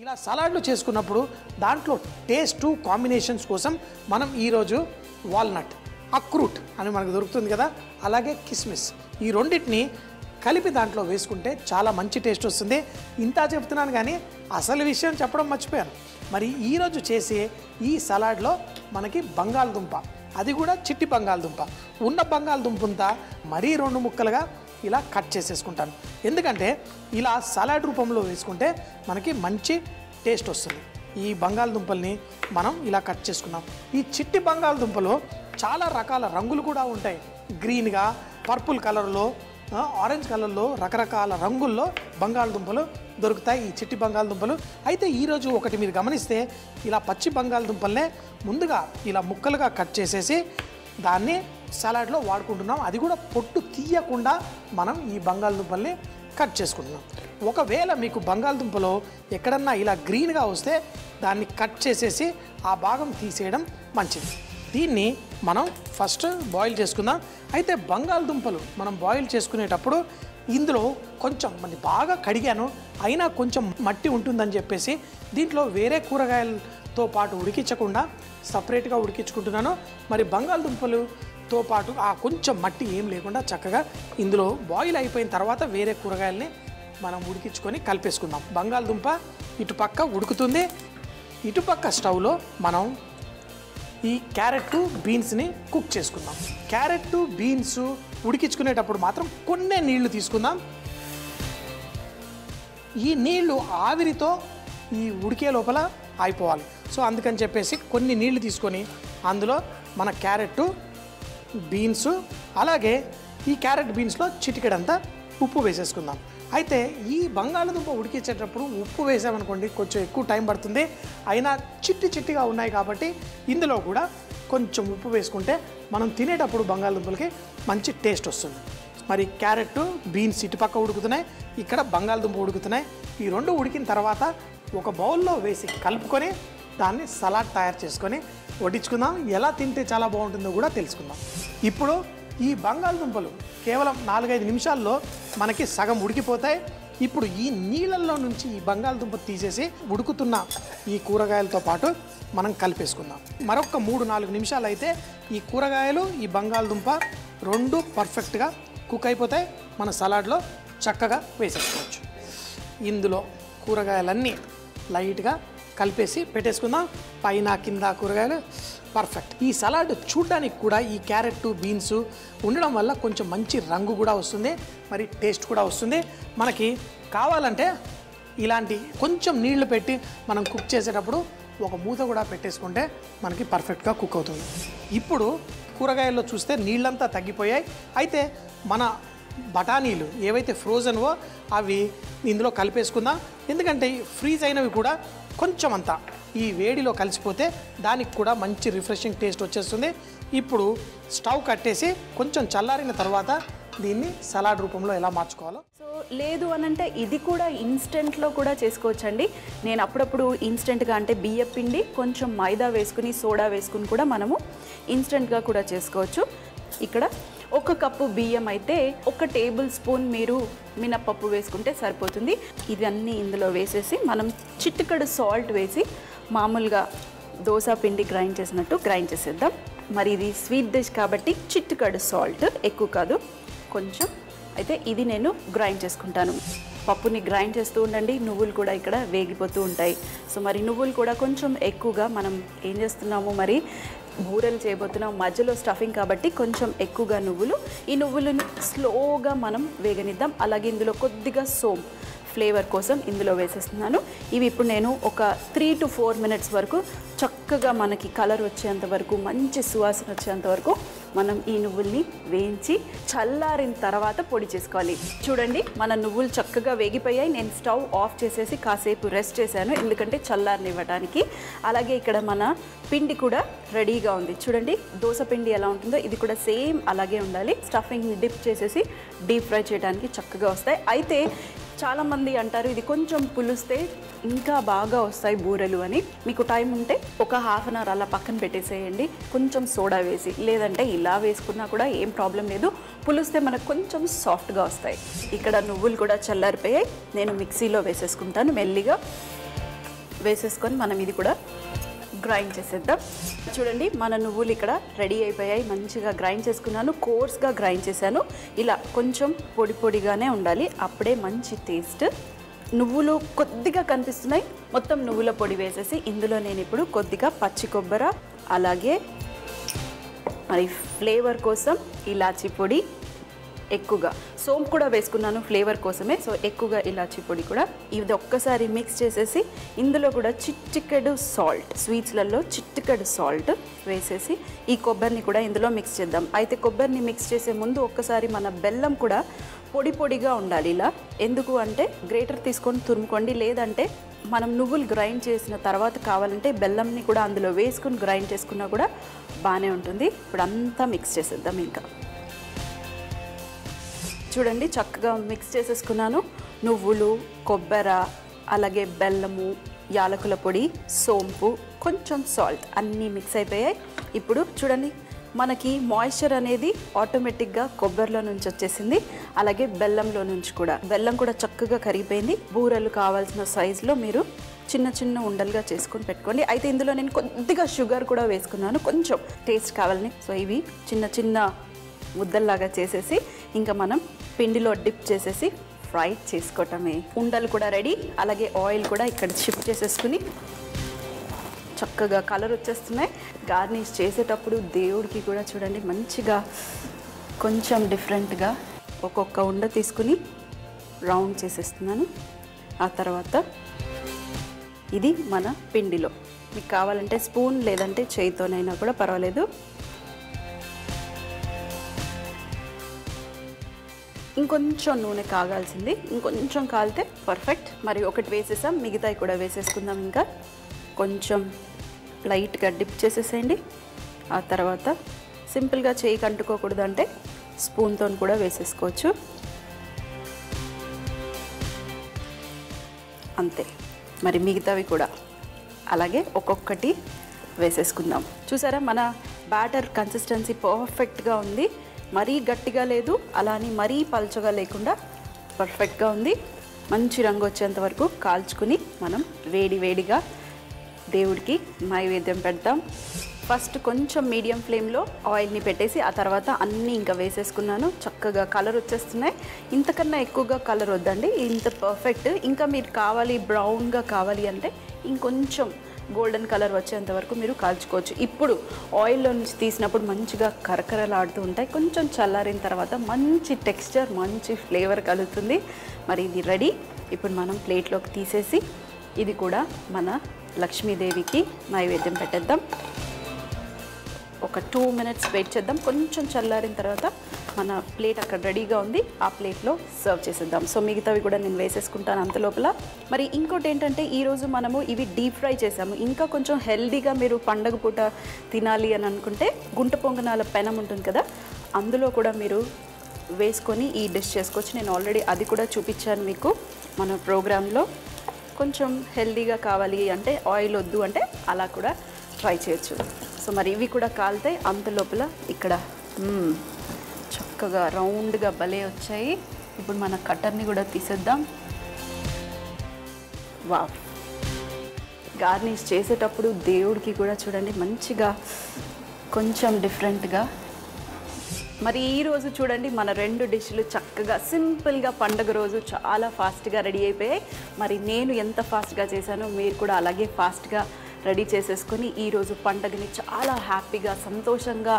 ఇలా సలాడ్లు చేసుకున్నప్పుడు దాంట్లో టేస్ట్ కాంబినేషన్స్ కోసం మనం ఈరోజు వాల్నట్, అక్రూట్ అని మనకు దొరుకుతుంది కదా, అలాగే కిస్మిస్, ఈ రెండింటిని కలిపి దాంట్లో వేసుకుంటే చాలా మంచి టేస్ట్ వస్తుంది. ఇంత చెప్తున్నాను కానీ అసలు విషయం చెప్పడం మర్చిపోయాను. మరి ఈరోజు చేసే ఈ సలాడ్లో మనకి బంగాళదుంప, అది కూడా చిట్టి బంగాళదుంప, ఉన్న బంగాళదుంపంతా మరీ 2 ముక్కలుగా ఇలా కట్ చేసేసుకుంటాను. ఎందుకంటే ఇలా సలాడ్ రూపంలో వేసుకుంటే మనకి మంచి టేస్ట్ వస్తుంది. ఈ బంగాళదుంపల్ని మనం ఇలా కట్ చేసుకున్నాం. ఈ చిట్టి బంగాళదుంపలో చాలా రకాల రంగులు కూడా ఉంటాయి. గ్రీన్గా, పర్పుల్ కలర్లో, ఆరెంజ్ కలర్లో, రకరకాల రంగుల్లో బంగాళదుంపలు దొరుకుతాయి ఈ చిట్టి బంగాళదుంపలు. అయితే ఈరోజు ఒకటి మీరు గమనిస్తే ఇలా పచ్చి బంగాళదుంపల్నే ముందుగా ఇలా ముక్కలుగా కట్ చేసేసి దాన్ని సలాడ్లో వాడుకుంటున్నాం. అది కూడా పొట్టు తీయకుండా మనం ఈ బంగాళదుంపల్ని కట్ చేసుకుంటున్నాం. ఒకవేళ మీకు బంగాళదుంపలో ఎక్కడన్నా ఇలా గ్రీన్గా వస్తే దాన్ని కట్ చేసేసి ఆ భాగం తీసేయడం మంచిది. దీన్ని మనం ఫస్ట్ బాయిల్ చేసుకుందాం. అయితే బంగాళదుంపలు మనం బాయిల్ చేసుకునేటప్పుడు ఇందులో కొంచెం మరి బాగా కడిగాను, అయినా కొంచెం మట్టి ఉంటుందని చెప్పేసి దీంట్లో వేరే కూరగాయలతో పాటు ఉడికించకుండా సపరేట్గా ఉడికించుకుంటున్నాను. మరి బంగాళదుంపలుతో పాటు ఆ కొంచెం మట్టి ఏం లేకుండా చక్కగా ఇందులో బాయిల్ అయిపోయిన తర్వాత వేరే కూరగాయల్ని మనం ఉడికించుకొని కలిపేసుకుందాం. బంగాళదుంప ఇటుపక్క ఉడుకుతుంది, ఇటుపక్క స్టవ్లో మనం ఈ క్యారెట్ బీన్స్ని కుక్ చేసుకుందాం. క్యారెట్ బీన్స్ ఉడికించుకునేటప్పుడు మాత్రం కొన్ని నీళ్లు తీసుకుందాం. ఈ నీళ్లు ఆవిరితో ఈ ఉడికే లోపల అయిపోవాలి. సో అందుకని చెప్పేసి కొన్ని నీళ్లు తీసుకొని అందులో మన క్యారెట్ బీన్స్, అలాగే ఈ క్యారెట్ బీన్స్లో చిటికెడంతా ఉప్పు వేసేసుకుందాం. అయితే ఈ బంగాళదుంప ఉడికించేటప్పుడు ఉప్పు వేసామనుకోండి కొంచెం ఎక్కువ టైం పడుతుంది. అయినా చిట్టిగా ఉన్నాయి కాబట్టి ఇందులో కూడా కొంచెం ఉప్పు వేసుకుంటే మనం తినేటప్పుడు బంగాళదుంపలకి మంచి టేస్ట్ వస్తుంది. మరి క్యారెట్ బీన్స్ ఇటుపక్క ఉడుకుతున్నాయి, ఇక్కడ బంగాళదుంప ఉడుకుతున్నాయి. ఈ 2 ఉడికిన తర్వాత ఒక బౌల్లో వేసి కలుపుకొని దాన్ని సలాడ్ తయారు చేసుకొని వడ్డించుకుందాం. ఎలా తింటే చాలా బాగుంటుందో కూడా తెలుసుకుందాం. ఇప్పుడు ఈ బంగాళదుంపలు కేవలం 4-5 నిమిషాల్లో మనకి సగం ఉడికిపోతాయి. ఇప్పుడు ఈ నీళ్ళల్లో నుంచి ఈ బంగాళదుంప తీసేసి ఉడుకుతున్న ఈ కూరగాయలతో పాటు మనం కలిపేసుకుందాం. మరొక 3-4 నిమిషాలు అయితే ఈ కూరగాయలు ఈ బంగాళదుంప 2 పర్ఫెక్ట్గా కుక్ అయిపోతాయి. మన సలాడ్లో చక్కగా వేసేసుకోవచ్చు. ఇందులో కూరగాయలన్నీ లైట్గా కలిపేసి పెట్టేసుకుందాం. పైన కింద కూరగాయలు పర్ఫెక్ట్. ఈ సలాడ్ చూడడానికి కూడా ఈ క్యారెట్ బీన్స్ ఉండడం వల్ల కొంచెం మంచి రంగు కూడా వస్తుంది, మరి టేస్ట్ కూడా వస్తుంది. మనకి కావాలంటే ఇలాంటి కొంచెం నీళ్లు పెట్టి మనం కుక్ చేసేటప్పుడు ఒక మూత కూడా పెట్టేసుకుంటే మనకి పర్ఫెక్ట్గా కుక్ అవుతుంది. ఇప్పుడు కూరగాయల్లో చూస్తే నీళ్ళంతా తగ్గిపోయాయి. అయితే మన బఠానీలు ఏవైతే ఫ్రోజన్వో అవి ఇందులో కలిపేసుకుందాం. ఎందుకంటే ఫ్రీజ్ అయినవి కూడా కొంచెం అంతా ఈ వేడిలో కలిసిపోతే దానికి కూడా మంచి రిఫ్రెషింగ్ టేస్ట్ వచ్చేస్తుంది. ఇప్పుడు స్టవ్ కట్టేసి కొంచెం చల్లారిన తర్వాత దీన్ని సలాడ్ రూపంలో ఎలా మార్చుకోవాలో. సో లేదు అనంటే ఇది కూడా ఇన్స్టెంట్లో కూడా చేసుకోవచ్చండి. నేను అప్పుడప్పుడు ఇన్స్టెంట్గా అంటే బియ్యం పిండి కొంచెం మైదా వేసుకుని సోడా వేసుకుని కూడా మనము ఇన్స్టెంట్గా కూడా చేసుకోవచ్చు. ఇక్కడ 1 కప్పు బియ్యం అయితే 1 టేబుల్ స్పూన్ మీరు మినప్పప్పు వేసుకుంటే సరిపోతుంది. ఇవన్నీ ఇందులో వేసేసి మనం చిటికెడు సాల్ట్ వేసి మామూలుగా దోశ పిండి గ్రైండ్ చేసినట్టు గ్రైండ్ చేసేద్దాం. మరి ఇది స్వీట్ డిష్ కాబట్టి చిటికెడు సాల్ట్, ఎక్కువ కాదు, కొంచెం. అయితే ఇది నేను గ్రైండ్ చేసుకుంటాను. పప్పుని గ్రైండ్ చేస్తూ ఉండండి, నువ్వులు కూడా ఇక్కడ వేగిపోతూ ఉంటాయి. సో మరి నువ్వులు కూడా కొంచెం ఎక్కువగా మనం ఏం చేస్తున్నాము, మరి బూరెలు చేయబోతున్నాం, మధ్యలో స్టఫింగ్ కాబట్టి కొంచెం ఎక్కువగా నువ్వులు. ఈ నువ్వులను స్లోగా మనం వేగనిద్దాం. అలాగే ఇందులో కొద్దిగా సోంపు ఫ్లేవర్ కోసం ఇందులో వేసేస్తున్నాను. ఇవి ఇప్పుడు నేను ఒక 3 to 4 minutes వరకు చక్కగా మనకి కలర్ వచ్చేంత వరకు, మంచి సువాసన వచ్చేంత వరకు మనం ఈ నువ్వుల్ని వేయించి చల్లారిన తర్వాత పొడి చేసుకోవాలి. చూడండి మన నువ్వులు చక్కగా వేగిపోయాయి. నేను స్టవ్ ఆఫ్ చేసేసి కాసేపు రెస్ట్ చేశాను, ఎందుకంటే చల్లారనివ్వడానికి. అలాగే ఇక్కడ మన పిండి కూడా రెడీగా ఉంది. చూడండి దోశ పిండి ఎలా ఉంటుందో ఇది కూడా సేమ్ అలాగే ఉండాలి. స్టఫింగ్ని డిప్ చేసేసి డీప్ ఫ్రై చేయడానికి చక్కగా వస్తాయి. అయితే చాలామంది అంటారు ఇది కొంచెం పులిస్తే ఇంకా బాగా వస్తాయి బూరెలు అని. మీకు టైం ఉంటే ఒక 1/2 hour అలా పక్కన పెట్టేసేయండి కొంచెం సోడా వేసి. లేదంటే ఇలా వేసుకున్నా కూడా ఏం ప్రాబ్లం లేదు, పులిస్తే మనకు కొంచెం సాఫ్ట్గా వస్తాయి. ఇక్కడ నువ్వులు కూడా చల్లారిపోయాయి, నేను మిక్సీలో వేసేసుకుంటాను మెల్లిగా. వేసేసుకొని మనం ఇది కూడా గ్రైండ్ చేసేద్దాం. చూడండి మన నువ్వులు ఇక్కడ రెడీ అయిపోయాయి. మంచిగా గ్రైండ్ చేసుకున్నాను, కోర్స్గా గ్రైండ్ చేశాను. ఇలా కొంచెం పొడి పొడిగానే ఉండాలి, అప్పుడే మంచి టేస్ట్. నువ్వులు కొద్దిగా కనిపిస్తున్నాయి, మొత్తం నువ్వుల పొడి వేసేసి ఇందులో నేను ఇప్పుడు కొద్దిగా పచ్చి కొబ్బరి, అలాగే మరి ఫ్లేవర్ కోసం ఇలాచీ పొడి, ఎక్కువగా సోంపు కూడా వేసుకున్నాను ఫ్లేవర్ కోసమే. సో ఎక్కువగా ఇలాచీ పొడి కూడా ఇది ఒక్కసారి మిక్స్ చేసేసి ఇందులో కూడా చిటికెడు సాల్ట్, స్వీట్స్లలో చిటికెడు సాల్ట్ వేసేసి ఈ కొబ్బరిని కూడా ఇందులో మిక్స్ చేద్దాం. అయితే కొబ్బరిని మిక్స్ చేసే ముందు ఒక్కసారి మన బెల్లం కూడా పొడి పొడిగా ఉండాలి ఇలా. ఎందుకు అంటే గ్రేటర్ తీసుకొని తురుముకోండి, లేదంటే మనం నువ్వులు గ్రైండ్ చేసిన తర్వాత కావాలంటే బెల్లంని కూడా అందులో వేసుకుని గ్రైండ్ చేసుకున్నా కూడా బాగానే ఉంటుంది. ఇప్పుడు అంతా మిక్స్ చేసేద్దాం. ఇంకా చూడండి చక్కగా మిక్స్ చేసేసుకున్నాను. నువ్వులు, కొబ్బరి, అలాగే బెల్లము, యాలకుల పొడి, సోంపు, కొంచెం సాల్ట్ అన్నీ మిక్స్ అయిపోయాయి. ఇప్పుడు చూడండి మనకి మాయిశ్చర్ అనేది ఆటోమేటిక్గా కొబ్బరిలో నుంచి వచ్చేసింది, అలాగే బెల్లంలో నుంచి కూడా. బెల్లం కూడా చక్కగా కరిగిపోయింది. బూరెలు కావాల్సిన సైజులో మీరు చిన్న చిన్న ఉండలుగా చేసుకొని పెట్టుకోండి. అయితే ఇందులో నేను కొద్దిగా షుగర్ కూడా వేసుకున్నాను, కొంచెం టేస్ట్ కావాలని. సో ఇవి చిన్న చిన్న ముద్దల్లాగా చేసేసి ఇంకా మనం పిండిలో డిప్ చేసేసి ఫ్రై చేసుకోవటమే. ఉండలు కూడా రెడీ, అలాగే ఆయిల్ కూడా ఇక్కడ షిఫ్ట్ చేసేసుకుని చక్కగా కలర్ వచ్చేస్తున్నాయి. గార్నిష్ చేసేటప్పుడు దేవుడికి కూడా చూడండి మంచిగా కొంచెం డిఫరెంట్గా ఒక్కొక్క ఉండ తీసుకుని రౌండ్ చేసేస్తున్నాను. ఆ తర్వాత ఇది మన పిండిలో మీకు కావాలంటే స్పూన్ లేదంటే చేయితోనైనా కూడా పర్వాలేదు. ఇంకొంచెం నూనె కాగాల్సింది, ఇంకొంచెం కాలితే పర్ఫెక్ట్. మరి ఒకటి వేసేసాం, మిగతాయి కూడా వేసేసుకుందాం. ఇంకా కొంచెం లైట్గా డిప్ చేసేసేయండి. ఆ తర్వాత సింపుల్గా చేయికి అంటుకోకూడదు అంటే స్పూన్తో కూడా వేసేసుకోవచ్చు. అంతే. మరి మిగతావి కూడా అలాగే ఒక్కొక్కటి వేసేసుకుందాం. చూసారా మన బ్యాటర్ కన్సిస్టెన్సీ పర్ఫెక్ట్గా ఉంది. మరీ గట్టిగా లేదు, అలా అని మరీ పల్చగా లేకుండా పర్ఫెక్ట్గా ఉంది. మంచి రంగు వచ్చేంత వరకు కాల్చుకుని మనం వేడిగా దేవుడికి నైవేద్యం పెడతాం. ఫస్ట్ కొంచెం మీడియం ఫ్లేమ్లో ఆయిల్ని పెట్టేసి ఆ తర్వాత అన్నీ ఇంకా వేసేసుకున్నాను. చక్కగా కలర్ వచ్చేస్తున్నాయి. ఇంతకన్నా ఎక్కువగా కలర్ వద్దండి, ఇంత పర్ఫెక్ట్. ఇంకా మీరు కావాలి బ్రౌన్గా కావాలి అంటే ఇంకొంచెం గోల్డెన్ కలర్ వచ్చేంత వరకు మీరు కాల్చుకోవచ్చు. ఇప్పుడు ఆయిల్లో నుంచి తీసినప్పుడు మంచిగా కరకరలాడుతూ ఉంటాయి. కొంచెం చల్లారిన తర్వాత మంచి టెక్స్చర్, మంచి ఫ్లేవర్ కలుగుతుంది. మరి ఇది రెడీ. ఇప్పుడు మనం ప్లేట్లోకి తీసేసి ఇది కూడా మన లక్ష్మీదేవికి నైవేద్యం పెట్టేద్దాం. ఒక 2 minutes వెయిట్ చేద్దాం. కొంచెం చల్లారిన తర్వాత మన ప్లేట్ అక్కడ రెడీగా ఉంది, ఆ ప్లేట్లో సర్వ్ చేసేద్దాం. సో మిగతావి కూడా నేను వేసేసుకుంటాను అంత లోపల. మరి ఇంకోటి ఏంటంటే ఈరోజు మనము ఇవి డీప్ ఫ్రై చేసాము. ఇంకా కొంచెం హెల్దీగా మీరు పండగ పూట తినాలి అని అనుకుంటే గుంట పొంగనాల పెనం ఉంటుంది కదా, అందులో కూడా మీరు వేసుకొని ఈ డిష్ చేసుకోవచ్చు. నేను ఆల్రెడీ అది కూడా చూపించాను మీకు మన ప్రోగ్రాంలో. కొంచెం హెల్దీగా కావాలి అంటే ఆయిల్ వద్దు అంటే అలా కూడా ట్రై చేయొచ్చు. సో మరి ఇవి కూడా కాలితే అంత లోపల ఇక్కడ చక్కగా రౌండ్గా భలే వచ్చాయి. ఇప్పుడు మన కట్టర్ని కూడా తీసేద్దాం. వావ్, గార్నిష్ చేసేటప్పుడు దేవుడికి కూడా చూడండి మంచిగా కొంచెం డిఫరెంట్గా. మరి ఈరోజు చూడండి మన 2 డిష్లు చక్కగా సింపుల్గా పండుగ రోజు చాలా ఫాస్ట్గా రెడీ అయిపోయాయి. మరి నేను ఎంత ఫాస్ట్గా చేశానో మీరు కూడా అలాగే ఫాస్ట్గా రెడీ చేసేసుకొని ఈరోజు పండుగని చాలా హ్యాపీగా సంతోషంగా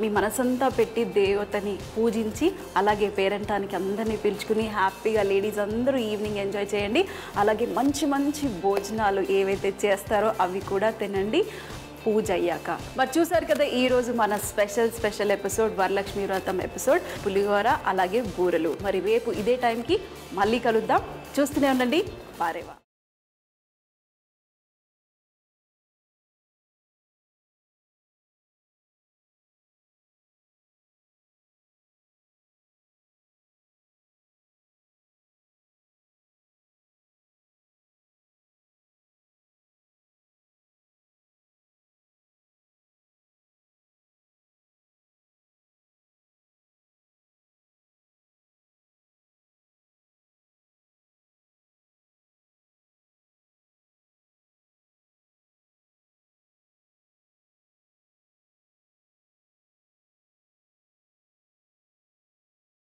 మీ మనసంతా పెట్టి దేవతని పూజించి అలాగే పేరంటానికి అందరినీ పిలుచుకుని హ్యాపీగా లేడీస్ అందరూ ఈవినింగ్ ఎంజాయ్ చేయండి. అలాగే మంచి మంచి భోజనాలు ఏవైతే చేస్తారో అవి కూడా తినండి పూజ అయ్యాక. మరి చూసారు కదా ఈరోజు మన స్పెషల్ ఎపిసోడ్, వరలక్ష్మి వ్రతం ఎపిసోడ్, పులిహోర అలాగే బూరెలు. మరి రేపు ఇదే టైంకి మళ్ళీ కలుద్దాం. చూస్తూనే ఉండండి బారేవా.